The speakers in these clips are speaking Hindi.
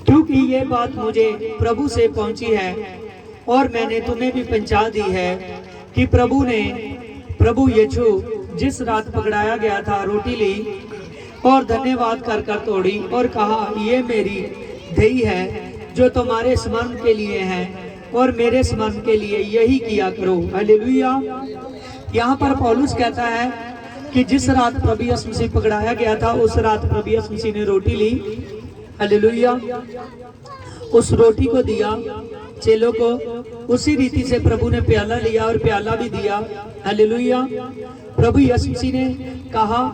क्योंकि ये बात मुझे प्रभु से पहुंची है और मैंने तुम्हें भी पहुंचा दी है कि प्रभु यीशु जिस रात पकड़ाया गया था रोटी ली और धन्यवाद कर कर तोड़ी और कहा, ये मेरी देही है जो तुम्हारे स्मरण के लिए है और मेरे स्मरण के लिए यही किया करो। हालेलुया। यहाँ पर पौलुस कहता है कि जिस रात प्रभु यीशु मसीह पकड़ाया गया था उस रात प्रभु यीशु मसीह ने रोटी ली। हालेलुया। उस रोटी को दिया चेलों को, उसी रीति से प्रभु ने प्याला लिया और प्याला भी दिया। हालेलुया। प्रभु यीशु मसीह ने कहा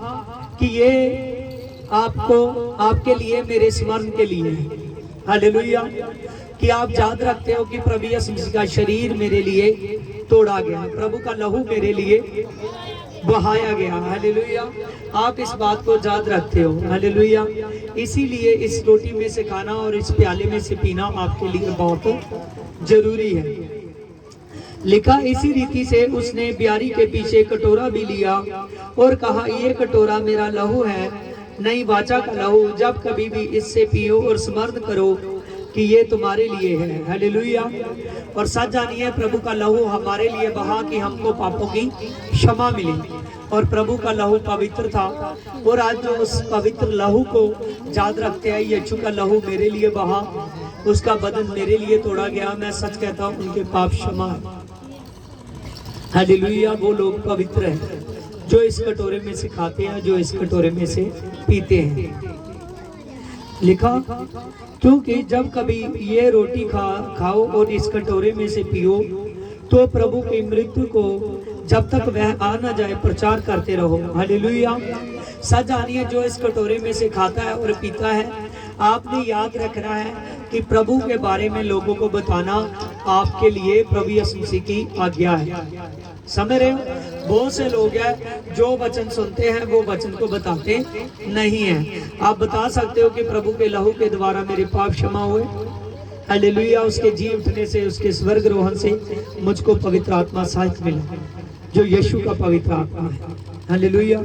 कि ये आपके लिए, मेरे स्मरण के लिए। हालेलुया। कि आप याद रखते हो कि प्रभु यीशु मसीह का शरीर मेरे लिए तोड़ा गया, प्रभु का लहू मेरे लिए बहाया गया। हालेलुया। आप इस बात को याद रखते हो। हालेलुया। इसीलिए इस रोटी में से खाना और इस प्याले में से पीना आपके लिए बहुत जरूरी है। लिखा, इसी रीति से उसने ब्यारी के पीछे कटोरा भी लिया और कहा, ये कटोरा मेरा लहू है, नई वाचा का लहू, जब कभी भी इससे पियो और स्मरण करो कि ये तुम्हारे लिए है। हालेलुया। और सच जानिए, प्रभु का लहू हमारे लिए बहा कि हमको पापों की क्षमा मिली। और प्रभु का लहू पवित्र था और आज जो उस पवित्र लहू को याद रखते हैं, यीशु का लहू मेरे लिए बहा, उसका बदन मेरे लिए तोड़ा गया, मैं सच कहता हूँ उनके पाप क्षमा है। हालेलुया। वो लोग पवित्र हैं जो इस कटोरे में से खाते हैं, जो इस कटोरे में से पीते हैं। लिखा, क्योंकि जब कभी ये रोटी खाओ और इस कटोरे में से पियो तो प्रभु की मृत्यु को जब तक वह आ न जाए प्रचार करते रहो। हालेलुया। सच जानिए, जो इस कटोरे में से खाता है और पीता है, आपने याद रखना है कि प्रभु के बारे में लोगों को बताना आपके लिए प्रभु यीशु मसीह की आज्ञा है। समझ रहे हो? बहुत से लोग हैं जो वचन सुनते हैं वो वचन को बताते नहीं हैं। आप बता सकते हो कि प्रभु के लहू के द्वारा मेरे पाप क्षमा हुए। हालेलुया। उसके जी उठने से, उसके स्वर्ग रोहन से मुझको पवित्र आत्मा सहायक मिला, जो यीशु का पवित्र आत्मा है। हालेलुया।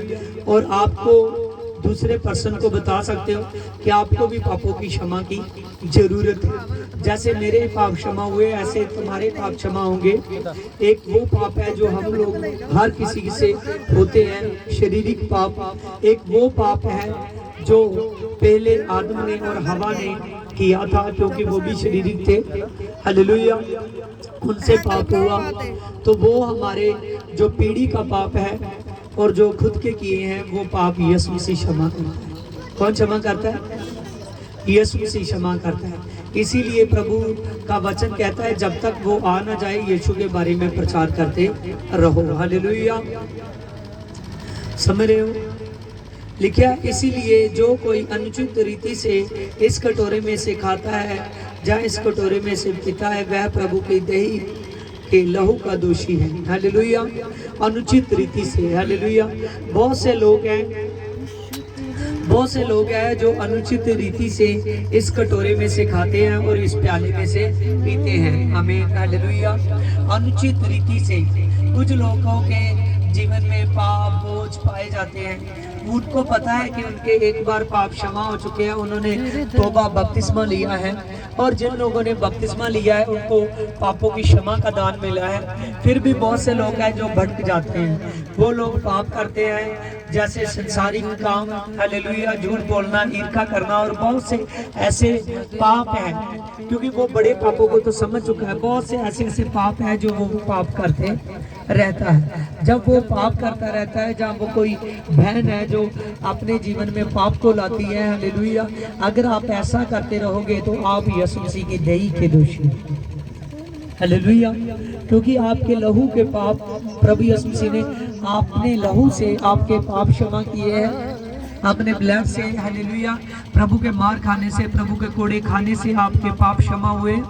और आपको दूसरे पर्सन को बता सकते हो कि आपको भी पापों की क्षमा की जरूरत है। जैसे मेरे पाप क्षमा हुए ऐसे तुम्हारे पाप क्षमा होंगे। एक वो पाप है जो हम लोग हर किसी से होते हैं, शारीरिक पाप। एक वो पाप है जो पहले आदम ने और हवा ने किया था, क्योंकि वो भी शारीरिक थे। हालेलुया। उनसे पाप हुआ तो वो हमारे जो पीढ़ी का पाप है और जो खुद के किए हैं वो पाप यीशु मसीह क्षमा करता है। कौन क्षमा करता है? यीशु मसीह क्षमा करता है। इसीलिए प्रभु का वचन कहता है, जब तक वो आ ना जाए यीशु के बारे में प्रचार करते रहो। हालेलुया। समझ रहे हो? लिखा, इसीलिए जो कोई अनुचित रीति से इस कटोरे में से खाता है या इस कटोरे में से पीता है, वह प्रभु की देही के लहू का दोषी है। हालेलुया। अनुचित रीति से। हालेलुया। बहुत से लोग हैं जो अनुचित रीति से इस कटोरे में से खाते हैं और इस प्याले में से पीते हैं। आमीन। हालेलुया। अनुचित रीति से कुछ लोगों के जीवन में पाप बोझ पाए जाते हैं। उनको पता है कि उनके एक बार पाप क्षमा हो चुके हैं, उन्होंने तौबा बपतिस्मा लिया है, और जिन लोगों ने बपतिस्मा लिया है उनको पापों की क्षमा का दान मिला है। फिर भी बहुत से लोग हैं जो भटक जाते हैं। वो लोग पाप करते हैं जैसे संसारिक काम, हालेलुया, झूठ बोलना, ईर्ष्या करना, और बहुत से ऐसे पाप हैं। क्योंकि वो बड़े पापों को तो समझ चुका है। बहुत से ऐसे पाप हैं जो वो पाप करते रहता है। जब वो पाप करता रहता है, जब वो कोई बहन है जो अपने जीवन में पाप को लाती है, हालेलुया, अगर आप ऐसा करते रहोगे तो आप यीशु मसीह की देही के दोषी। हालेलुया। क्योंकि आपके लहू के पाप प्रभु यीशु मसीह ने आपने लहू से आपके पाप क्षमा किए हैं, अपने ब्लड से। हालेलुया। प्रभु के मार खाने से, प्रभु के कोड़े खाने से आपके पाप क्षमा हुए,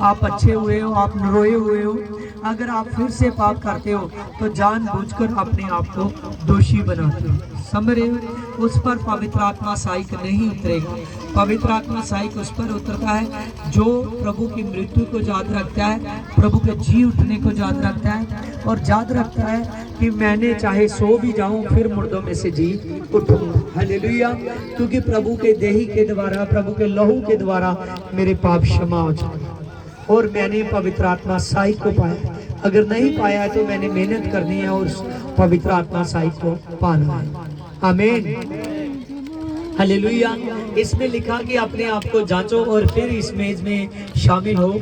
आप अच्छे हुए हो, आप रोए हुए हो। अगर आप फिर से पाप करते हो तो जानबूझकर अपने आप को दोषी बनाते हो। समझ रहे हो? उस पर पवित्र आत्मा सहायक नहीं उतरेगा। पवित्र आत्मा सहायक उस पर उतरता है जो प्रभु की मृत्यु को याद रखता है, प्रभु के जी उठने को याद रखता है, और याद रखता है कि मैंने चाहे सो भी जाऊं फिर मुर्दों में से जी उठूंगा। हालेलुया। क्योंकि प्रभु के देही के द्वारा, प्रभु के लहू के द्वारा मेरे पाप क्षमा हो जाए और मैंने पवित्र आत्मा सहायक को पाया। अगर नहीं पाया है तो मैंने मेहनत करनी है और पवित्र आत्मा सहायक को पाना है। आमीन, हालेलुया। इसमें लिखा कि अपने आप को जांचो और फिर इस मेज में शामिल हो।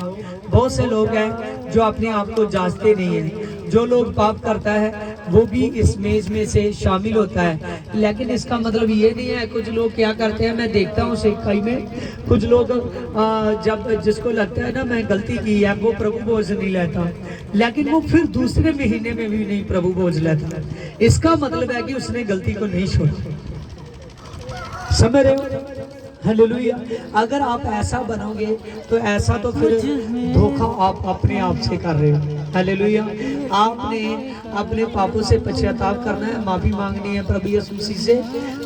बहुत से लोग हैं जो अपने आप को जांचते नहीं हैं। जो लोग पाप करता है वो भी इस मेज में से शामिल होता है, लेकिन इसका मतलब ये नहीं है। कुछ लोग क्या करते हैं, मैं देखता हूँ सिखाई में, कुछ लोग जब जिसको लगता है ना मैं गलती की है, वो प्रभु भोज नहीं लेता, लेकिन वो फिर दूसरे महीने में भी नहीं प्रभु भोज लेता। इसका मतलब है कि उसने गलती को नहीं छोड़ा। समझ रहे हो? हालेलुया। अगर आप ऐसा बनोगे तो ऐसा तो फिर धोखा आप अपने आप से कर रहे हो। हालेलुया। आपने अपने पापों से पश्चाताप करना है, माफी मांगनी है प्रभु यीशु मसीह से।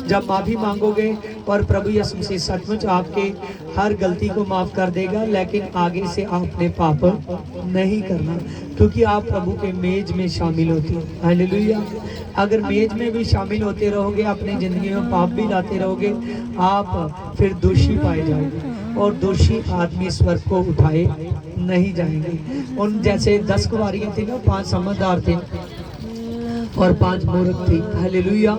जब माफी मांगोगे और प्रभु यीशु मसीह सचमुच आपके हर गलती को माफ कर देगा, लेकिन आगे से आपने पाप नहीं करना, क्योंकि आप प्रभु के मेज में शामिल होते हो। हालेलुया। अगर मेज में भी शामिल होते रहोगे, अपनी जिंदगी में पाप भी लाते रहोगे, आप फिर दोषी पाए जाओगे और दोषी आदमी स्वर्ग को उठाए नहीं जाएंगे। उन जैसे 10 कुंवारियां थी ना, 5 समझदार थे और 5 मूर्ख थी। हालेलुया।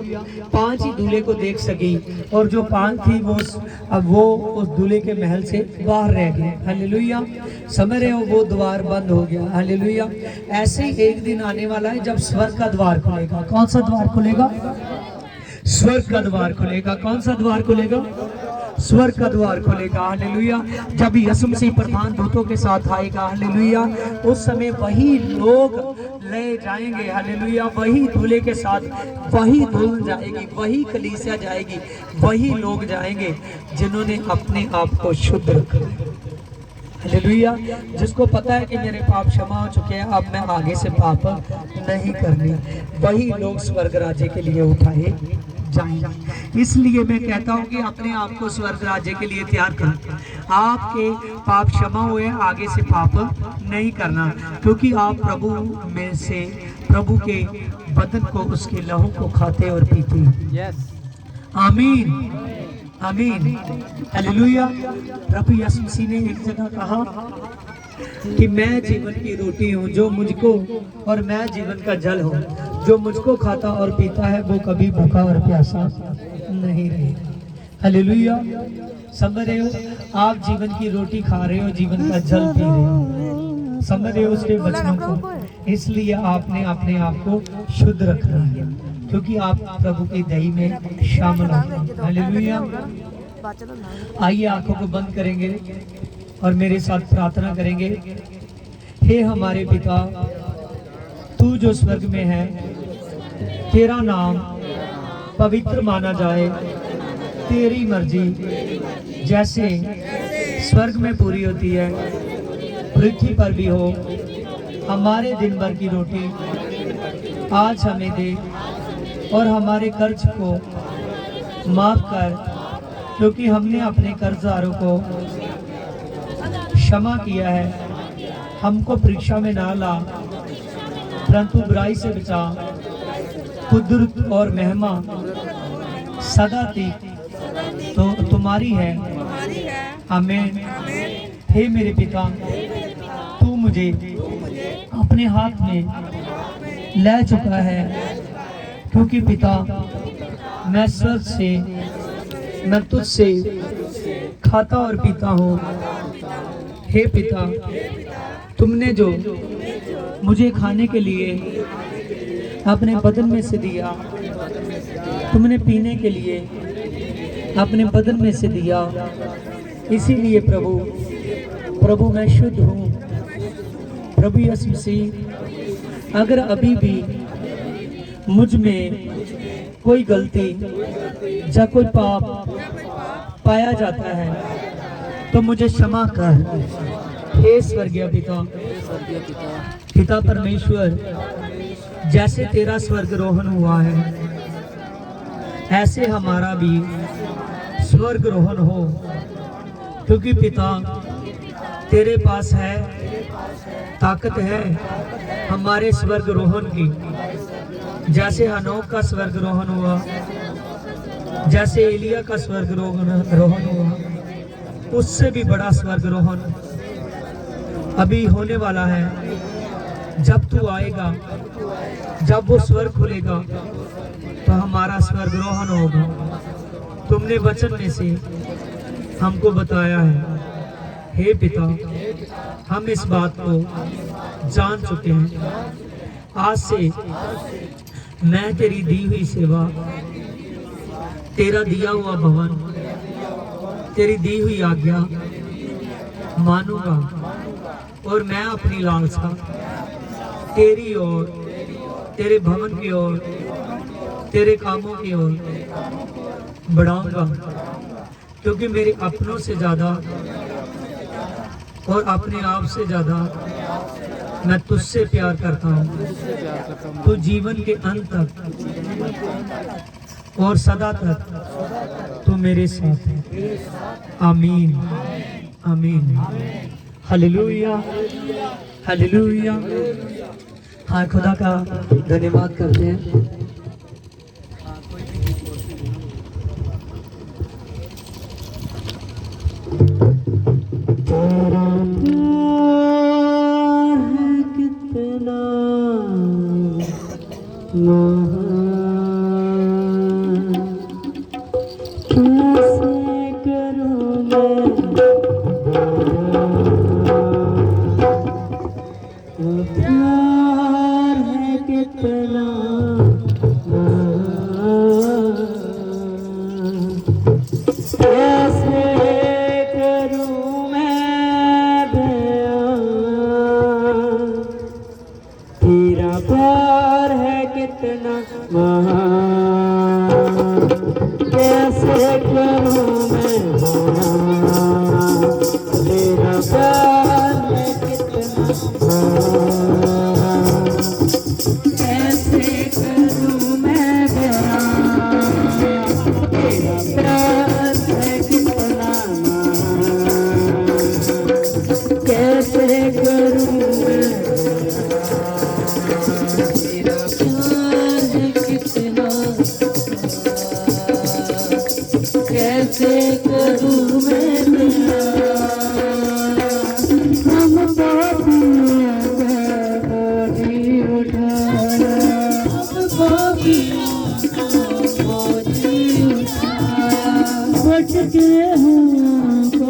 5 ही दूल्हे को देख सकी और जो 5 थी वो उस दूल्हे के महल से बाहर रह गए। हालेलुया। समझ रहे हो? वो द्वार बंद हो गया। हालेलुया। ऐसे ही एक दिन आने वाला है जब स्वर्ग का द्वार खुलेगा। कौन सा द्वार खुलेगा? स्वर्ग का द्वार खुलेगा। कौन सा द्वार खुलेगा? स्वर्ग का द्वार खुलेगा। हालेलुया। जब यीशु मसीह प्रधान दूतों के साथ आएगा, हालेलुया, उस समय वही लोग ले जाएंगे। हालेलुया। वही दूल्हे के साथ वही दुल्हन जाएगी, वही कलीसिया जाएगी, वही लोग जाएंगे जिन्होंने अपने आप को शुद्ध रखा। हालेलुया। जिसको पता है कि मेरे पाप क्षमा हो चुके हैं, अब मैं आगे से पाप नहीं करनी, वही लोग स्वर्ग राज्य के लिए उठाए जाएंगे। इसलिए मैं कहता हूँ कि अपने आप को स्वर्ग राज्य के लिए तैयार करें। आपके पाप क्षमा हुए, आगे से पाप नहीं करना, क्योंकि आप प्रभु में से, प्रभु के बदन को, उसके लहू को खाते और पीते। आमीन, आमीन, हालेलुया। प्रभु यीशु मसीह ने एक जगह कहा कि मैं जीवन की रोटी हूँ, जो मुझको, और मैं जीवन का जल हूँ, जो मुझको खाता और पीता है वो कभी भूखा और प्यासा नहीं रहेगा। हालेलुया। समझ रहे हो? आप जीवन की रोटी खा रहे हो, जीवन का जल पी रहे हो, समझ रहे हो उसके वचनों को। इसलिए आपने अपने आप को शुद्ध रखना है, क्योंकि आप प्रभु के दही में शामिल होंगे। हालेलुया। आइए आंखों को बंद करेंगे और मेरे साथ प्रार्थना करेंगे। हे हमारे पिता, तू जो स्वर्ग में है, तेरा नाम पवित्र माना जाए, तेरी मर्जी जैसे स्वर्ग में पूरी होती है पृथ्वी पर भी हो। हमारे दिन भर की रोटी आज हमें दे और हमारे कर्ज को माफ कर, क्योंकि हमने अपने कर्जदारों को क्षमा किया है। हमको परीक्षा में ना ला, परंतु बुराई से बचा। कुदरत और महिमा सदा तक तो तुम्हारी है। आमीन। हे मेरे पिता, तू मुझे अपने हाथ में ले चुका है, क्योंकि पिता मैं स्वर्ग से, मैं तुझसे खाता और पीता हूँ। हे पिता, तुमने जो मुझे खाने के लिए अपने बदन में से दिया, तुमने पीने के लिए अपने बदन में से दिया, इसीलिए प्रभु मैं शुद्ध हूँ। प्रभु यीशु मसीह, अगर अभी भी मुझ में कोई गलती या कोई पाप पाया जाता है तो मुझे क्षमा कर। हे स्वर्गीय पिता, पिता परमेश्वर, जैसे तेरा स्वर्गरोहण हुआ है, ऐसे हमारा भी स्वर्गरोहण हो, क्योंकि पिता तेरे पास है ताकत है हमारे स्वर्गरोहण की। जैसे हनोक का स्वर्गरोहण हुआ, जैसे एलिया का स्वर्गारोहण हुआ, उससे भी बड़ा स्वर्गारोहण अभी होने वाला है। जब तू आएगा, जब वो स्वर्ग खुलेगा तो हमारा स्वर्गारोहण होगा। तुमने वचन में से हमको बताया है। हे पिता, हम इस बात को जान चुके हैं। आज से मैं तेरी दी हुई सेवा, तेरा दिया हुआ भवन, तेरी दी हुई आज्ञा मानूंगा और मैं अपनी लालसा तेरी ओर, तेरे भवन की ओर, तेरे कामों की ओर बढ़ाऊंगा, क्योंकि मेरे अपनों से ज़्यादा और अपने आप से ज़्यादा मैं तुझसे प्यार करता हूँ। तू जीवन के अंत तक और सदा तक तू मेरे साथ है। आमीन, आमीन, हालेलुया, हालेलुया। हाँ, खुदा का धन्यवाद करते हैं। तेरा प्यार है कितना महान, कैसे करूं मैं, प्यार है कितना महान, कैसे करूं मैं बयान, तेरा प्यार है कितना महान, कैसे करूं मैं बयान, तेरा प्यार है कितना महान, कैसे करूं मैं बयान, तेरा प्यार है कितना महान, कैसे करूं मैं, तेरा प्यार है कितना, कैसे करूं मैं बयान, हम पापियों का बोझ उठाया, हम पापियों का बोझ उठाया, भटके हमको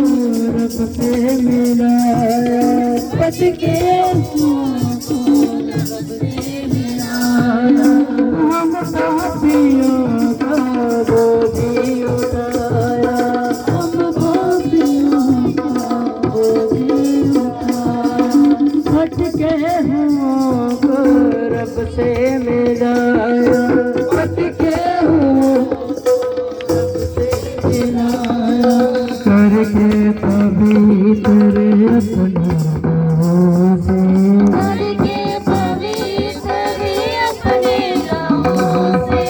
रब से मिलाया, भटके हमको रब से मिलाया, हम पापियों का बोझ उठाया, हम पापियों का बोझ उठाया, भटके हमको रब से मिलाया, भटके करके पवित्र अपना से, करके पवित्र अपने लहू से,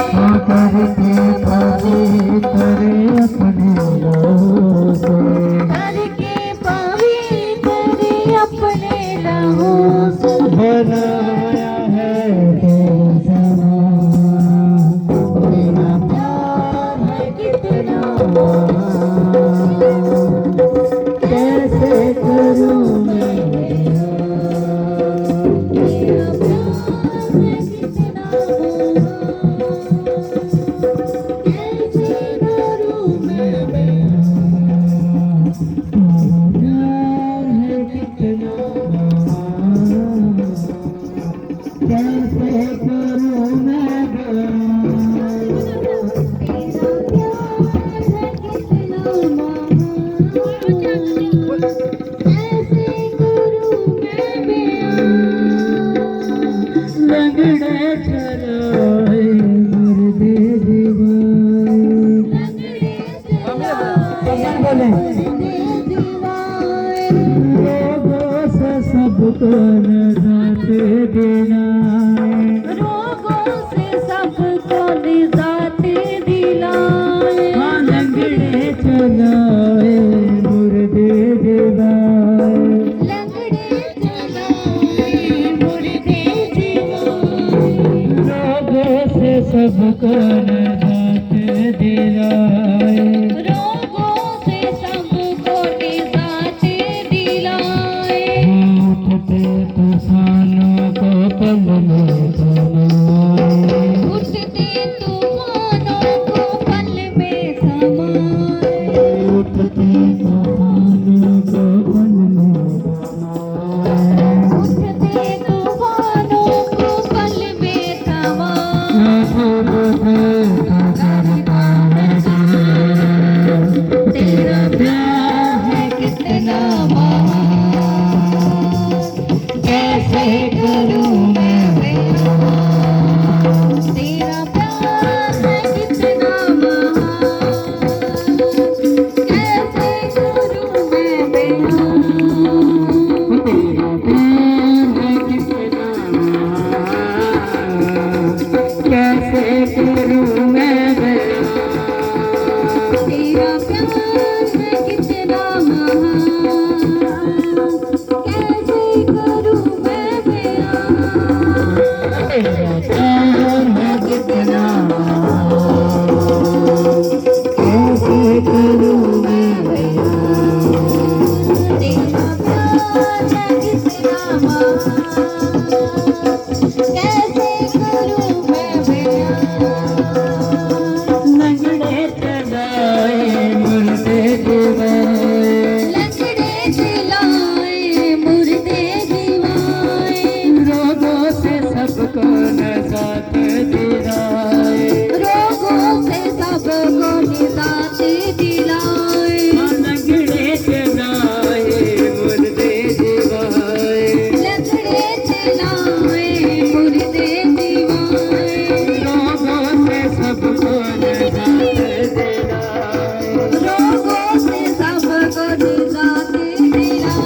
करके पवित्र अपने लहू से, करके पवित्र अपने लहू से बनाया है तेरा प्यार है कितना महान, कैसे करूं मैं, तेरा प्यार है कितना महान, कैसे करूं मैं, प्यार है कितना महान, कैसे करूं मैं बयान, तेरा प्यार है कितना महान, कैसे करूं मैं बयान, लंगड़े चलाए मुर्दे दीवाए, रोगों से सबको निजात दिलाए, रोगों से सबको निजात दिलाए, हाँ, लंगड़े चलाए मुर्दे दिलाए, लंगड़े चलाए मुर्दे दिलाए, रोगों से सबको निजात दिलाए,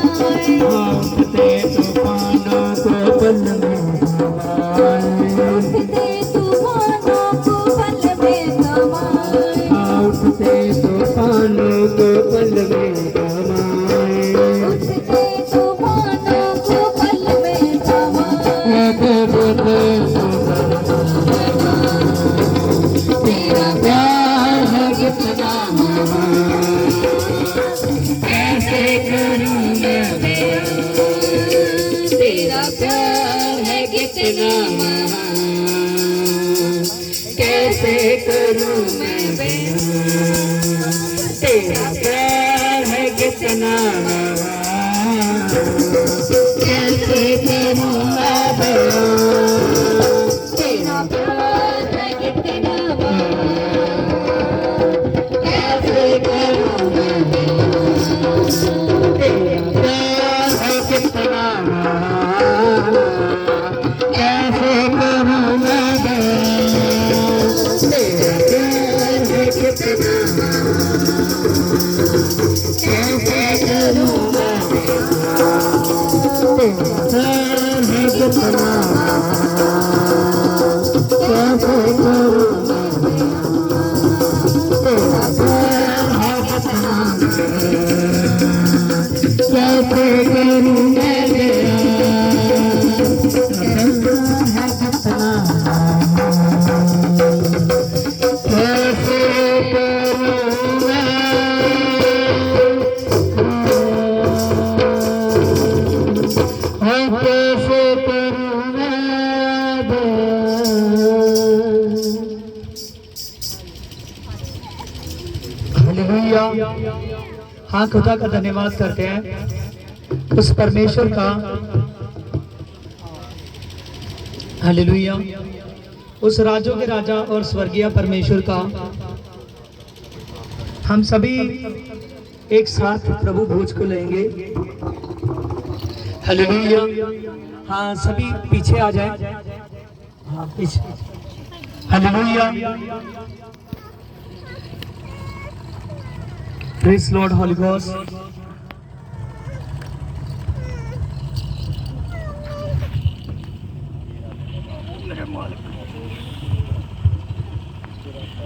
उठते तूफानों को पल में उठते तूफानों को पल में थमाए, उठते तूफानों को पल में थमाए, उठते तूफानों को पल में थमाए। तेरा प्यार है कितना महान, कैसे करूं मैं बयान, तेरा प्यार है कितना महान, कैसे करूं मैं बयान, तेरा प्यार है कितना महान, कैसे करूं मैं बयान, तेरा प्यार है कितना महान, कैसे करूं मैं तेरा प्यार है कितना महान, कैसे करूं मैं बयान, तेरा प्यार है कितना महान, कैसे करूं मैं बयान, तेरा प्यार है कितना महान, कैसे करूं मैं तेरा प्यार है कितना कैसे करूं मैं हालेलुया। हाँ, खुदा का धन्यवाद करते हैं उस परमेश्वर का, हालेलुया, उस राजों के राजा और स्वर्गीय परमेश्वर का। हम सभी एक साथ प्रभु भोज को लेंगे। हालेलुया। हाँ, सभी पीछे आ जाए। हाँ, पीछे। Hallelujah. Praise Lord, Holy Ghost.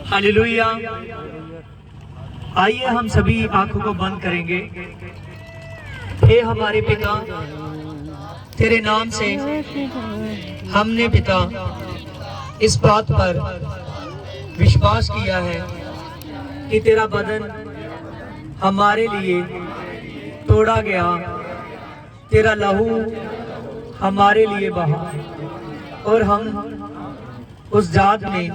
Hallelujah. आइए हम सभी आंखों को बंद करेंगे। हे हमारे पिता, तेरे नाम से हमने पिता इस बात पर विश्वास किया है कि तेरा बदन हमारे लिए तोड़ा गया, तेरा लहू हमारे लिए बहा, और हम उस जात में